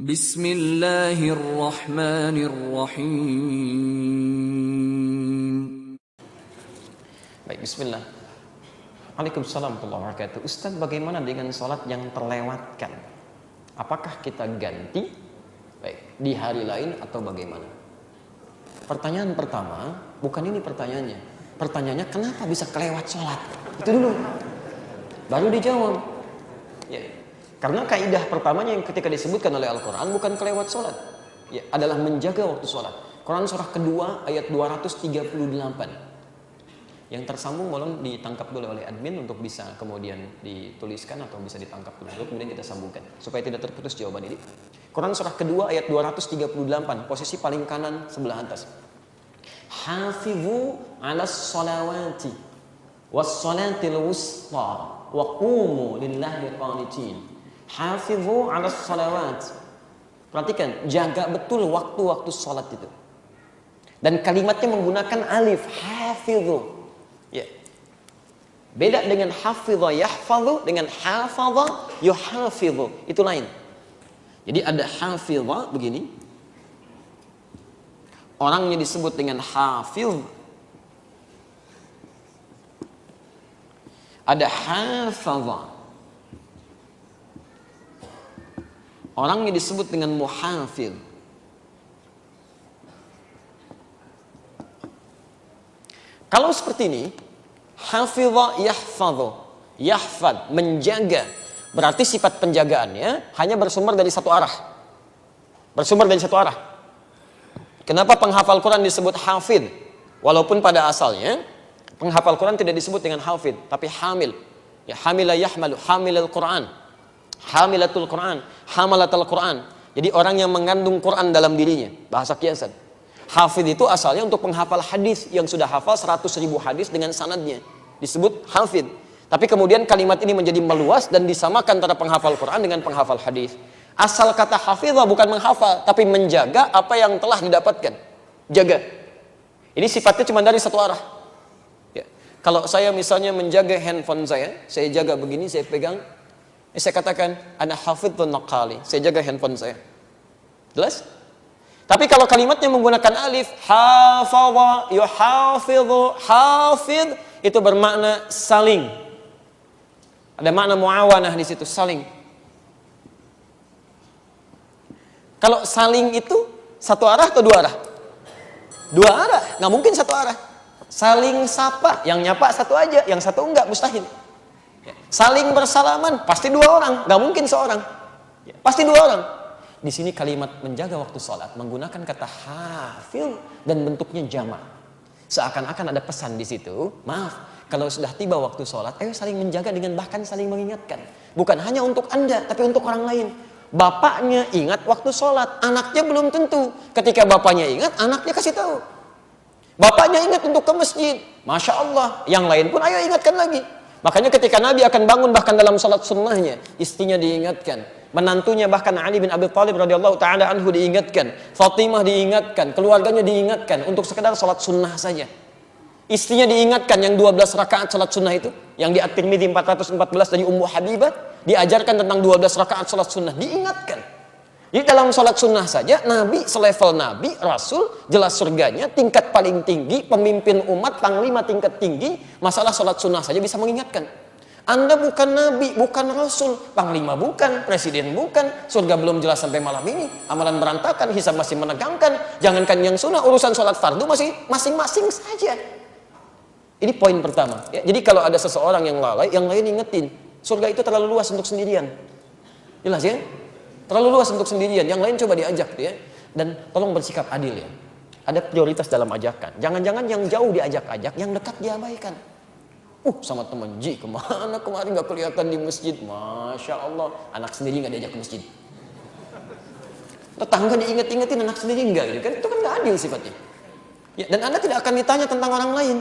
Bismillahirrahmanirrahim. Baik, bismillah. Waalaikumsalam warahmatullahi wabarakatuh. Ustaz, bagaimana dengan sholat yang terlewatkan? Apakah kita ganti di hari lain atau bagaimana? Pertanyaan pertama, bukan ini pertanyaannya. Pertanyaannya, kenapa bisa kelewat sholat? Itu dulu. Baru dijawab. Ya. Karena kaidah pertamanya yang ketika disebutkan oleh Al-Quran bukan kelewat sholat, ya, adalah menjaga waktu sholat. Quran surah kedua ayat 238. Yang tersambung mohon ditangkap dulu oleh admin untuk bisa kemudian dituliskan atau bisa ditangkap dulu, kemudian kita sambungkan supaya tidak terputus jawaban ini. Quran surah kedua ayat 238, posisi paling kanan sebelah atas. Hafizu 'alas sholawati was sholatil wusta wa qumu lillahi qanitin. Hafizu 'alas sholawat. Perhatikan, jaga betul waktu-waktu sholat itu. Dan kalimatnya menggunakan alif, hafizu. Ya. Beda dengan hafidha yahfazu dengan hafadha yuhafizu. Itu lain. Jadi ada hafidha begini. Orangnya disebut dengan hafiz. Ada hafadha. Orangnya disebut dengan muhafidh. Kalau seperti ini, hafidha yahfadhu, yahfad, menjaga, berarti sifat penjagaannya hanya bersumber dari satu arah. Bersumber dari satu arah. Kenapa penghafal Quran disebut hafidh? Walaupun pada asalnya penghafal Quran tidak disebut dengan hafidh, tapi hamil. Ya, hamila yahmalu, hamilal Quran. Hamilatul Quran, hamalatul Quran. Jadi orang yang mengandung Quran dalam dirinya, bahasa kiasan. Hafidh itu asalnya untuk penghafal hadis yang sudah hafal 100.000 hadis dengan sanadnya, disebut hafidh. Tapi kemudian kalimat ini menjadi meluas dan disamakan antara penghafal Quran dengan penghafal hadis. Asal kata hafidhah bukan menghafal, tapi menjaga apa yang telah didapatkan. Jaga. Ini sifatnya cuma dari satu arah. Ya. Kalau saya misalnya menjaga handphone saya jaga begini, saya pegang. Saya katakan, ana hafidhun naqali, saya jaga handphone saya. Jelas? Tapi kalau kalimatnya menggunakan alif, hafadha, yuhafidhu, hafidh, itu bermakna saling. Ada makna muawanah di situ, saling. Kalau saling itu satu arah atau dua arah? Dua arah, nggak mungkin satu arah. Saling sapa, yang nyapa satu aja, yang satu enggak, mustahil. Saling bersalaman, pasti dua orang, nggak mungkin seorang, pasti dua orang. Di sini kalimat menjaga waktu sholat menggunakan kata hafil dan bentuknya jamak. Seakan-akan ada pesan di situ. Maaf, kalau sudah tiba waktu sholat, ayo saling menjaga dengan bahkan saling mengingatkan. Bukan hanya untuk Anda, tapi untuk orang lain. Bapaknya ingat waktu sholat, anaknya belum tentu. Ketika bapaknya ingat, anaknya kasih tahu. Bapaknya ingat untuk ke masjid, masya Allah. Yang lain pun ayo ingatkan lagi. Makanya ketika Nabi akan bangun bahkan dalam salat sunnahnya, istrinya diingatkan, menantunya bahkan Ali bin Abi Thalib radhiyallahu taala anhu diingatkan, Fatimah diingatkan, keluarganya diingatkan untuk sekedar salat sunnah saja. Istrinya diingatkan yang 12 rakaat salat sunnah itu, yang di At-Tirmidzi 414 dari Ummu Habibah, diajarkan tentang 12 rakaat salat sunnah, diingatkan. Jadi dalam salat sunnah saja, Nabi selevel Nabi, Rasul, jelas surganya, tingkat paling tinggi, pemimpin umat, panglima tingkat tinggi, masalah salat sunnah saja bisa mengingatkan. Anda bukan Nabi, bukan Rasul, panglima bukan, presiden bukan, surga belum jelas sampai malam ini, amalan berantakan, hisab masih menegangkan, jangankan yang sunnah, urusan salat fardu masih masing-masing saja. Ini poin pertama. Ya. Jadi kalau ada seseorang yang lalai, yang lain ingetin, surga itu terlalu luas untuk sendirian. Jelas ya? Terlalu luas untuk sendirian, yang lain coba diajak ya. Dan tolong bersikap adil ya. Ada prioritas dalam ajakan. Jangan-jangan yang jauh diajak-ajak, yang dekat diabaikan. Sama teman Ji, kemana kemarin gak kelihatan di masjid? Masya Allah, anak sendiri gak diajak ke masjid. Tetangga diinget-ingetin, anak sendiri enggak gitu kan? Itu kan gak adil sifatnya. Ya, dan Anda tidak akan ditanya tentang orang lain.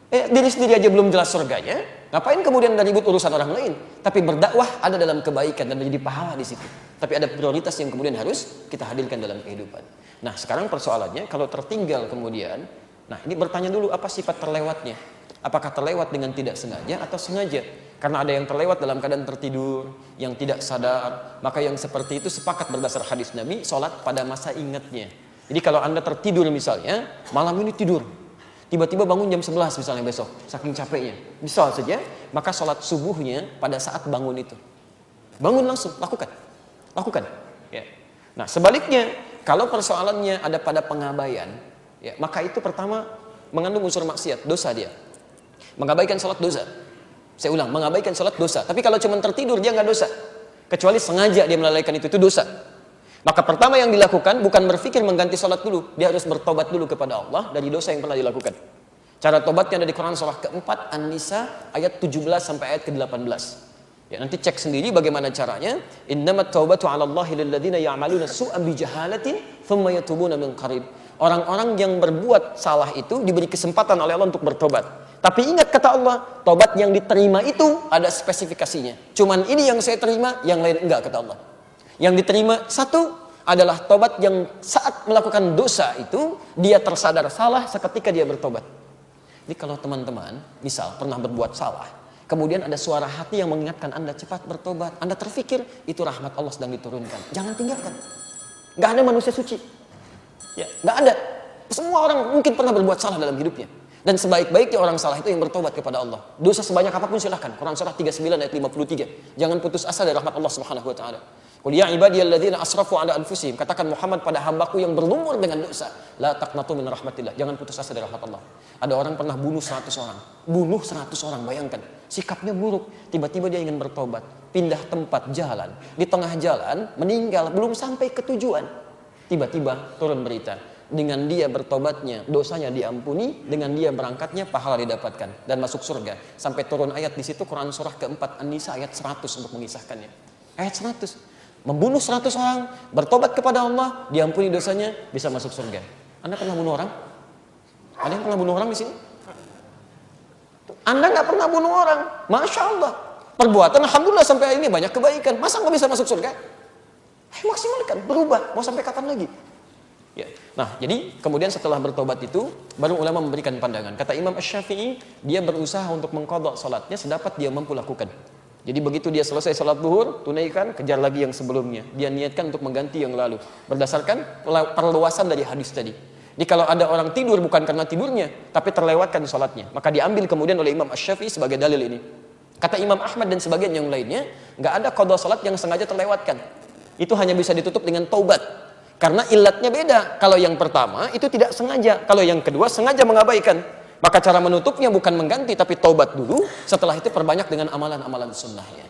Diri sendiri aja belum jelas surganya, ngapain kemudian ribut urusan orang lain? Tapi berdakwah ada dalam kebaikan dan menjadi pahala di situ. Tapi ada prioritas yang kemudian harus kita hadirkan dalam kehidupan. Nah, sekarang persoalannya kalau tertinggal kemudian, nah ini bertanya dulu apa sifat terlewatnya? Apakah terlewat dengan tidak sengaja atau sengaja? Karena ada yang terlewat dalam keadaan tertidur, yang tidak sadar, maka yang seperti itu sepakat berdasar hadis Nabi, sholat pada masa ingatnya. Jadi kalau Anda tertidur misalnya, malam ini tidur, tiba-tiba bangun jam 11 misalnya besok, saking capeknya, misal saja, maka sholat subuhnya pada saat bangun itu. Bangun langsung, lakukan. Ya. Nah sebaliknya, kalau persoalannya ada pada pengabaian, ya, maka itu pertama mengandung unsur maksiat, dosa dia. Mengabaikan sholat dosa. Saya ulang, mengabaikan sholat dosa. Tapi kalau cuma tertidur dia nggak dosa. Kecuali sengaja dia melalaikan itu dosa. Maka pertama yang dilakukan bukan berpikir mengganti sholat dulu. Dia harus bertobat dulu kepada Allah dari dosa yang pernah dilakukan. Cara tobatnya ada di Quran surah keempat An-Nisa ayat 17 sampai ayat ke-18. Ya, nanti cek sendiri bagaimana caranya. Innamat taubatu 'ala Allahi lil ladzina ya'maluna su'an bi jahalatin tsumma yatubuna min qarib. Orang-orang yang berbuat salah itu diberi kesempatan oleh Allah untuk bertobat. Tapi ingat kata Allah, tobat yang diterima itu ada spesifikasinya. Cuman ini yang saya terima, yang lain enggak kata Allah. Yang diterima satu adalah tobat yang saat melakukan dosa itu dia tersadar salah seketika dia bertobat. Jadi kalau teman-teman misal pernah berbuat salah, kemudian ada suara hati yang mengingatkan Anda cepat bertobat, Anda terfikir itu rahmat Allah sedang diturunkan, jangan tinggalkan. Gak ada manusia suci, ya, gak ada. Semua orang mungkin pernah berbuat salah dalam hidupnya. Dan sebaik-baiknya orang salah itu yang bertobat kepada Allah. Dosa sebanyak apapun silahkan. Quran surah 39 ayat 53. Jangan putus asa dari rahmat Allah Subhanahu wa taala. Qul ya ibadiyalladzina asrafu ala anfusihim. Katakan Muhammad pada hambaku yang berlumur dengan dosa, la taqnatu min rahmatillah. Jangan putus asa dari rahmat Allah. Ada orang pernah bunuh 100 orang. Bunuh 100 orang, bayangkan. Sikapnya buruk. Tiba-tiba dia ingin bertobat, pindah tempat jalan. Di tengah jalan meninggal, belum sampai ke tujuan. Tiba-tiba turun berita. Dengan dia bertobatnya, dosanya diampuni. Dengan dia berangkatnya, pahala didapatkan dan masuk surga. Sampai turun ayat di situ Quran surah keempat An-Nisa ayat 100 untuk mengisahkannya. Ayat 100. Membunuh 100 orang, bertobat kepada Allah, diampuni dosanya, bisa masuk surga. Anda pernah bunuh orang? Ada yang pernah bunuh orang di sini? Anda nggak pernah bunuh orang, masya Allah. Perbuatan alhamdulillah sampai hari ini banyak kebaikan. Masa nggak bisa masuk surga? Maksimalkan, berubah. Mau sampai kapan lagi? Ya. Nah, jadi kemudian setelah bertobat itu, baru ulama memberikan pandangan. Kata Imam Asy-Syafi'i, dia berusaha untuk mengqadha salatnya sedapat dia mampu lakukan. Jadi begitu dia selesai salat zuhur, tunaikan, kejar lagi yang sebelumnya. Dia niatkan untuk mengganti yang lalu. Berdasarkan perluasan dari hadis tadi. Jadi kalau ada orang tidur bukan karena tidurnya, tapi terlewatkan salatnya, maka diambil kemudian oleh Imam Asy-Syafi'i sebagai dalil ini. Kata Imam Ahmad dan sebagian yang lainnya, nggak ada qadha salat yang sengaja terlewatkan. Itu hanya bisa ditutup dengan taubat. Karena ilatnya beda. Kalau yang pertama itu tidak sengaja. Kalau yang kedua sengaja mengabaikan. Maka cara menutupnya bukan mengganti tapi taubat dulu. Setelah itu perbanyak dengan amalan-amalan sunnahnya.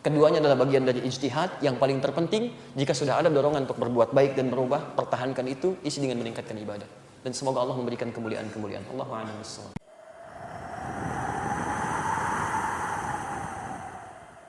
Keduanya adalah bagian dari ijtihad yang paling terpenting. Jika sudah ada dorongan untuk berbuat baik dan berubah, pertahankan itu, isi dengan meningkatkan ibadah. Dan semoga Allah memberikan kemuliaan-kemuliaan. Allahu a'lam bishawab.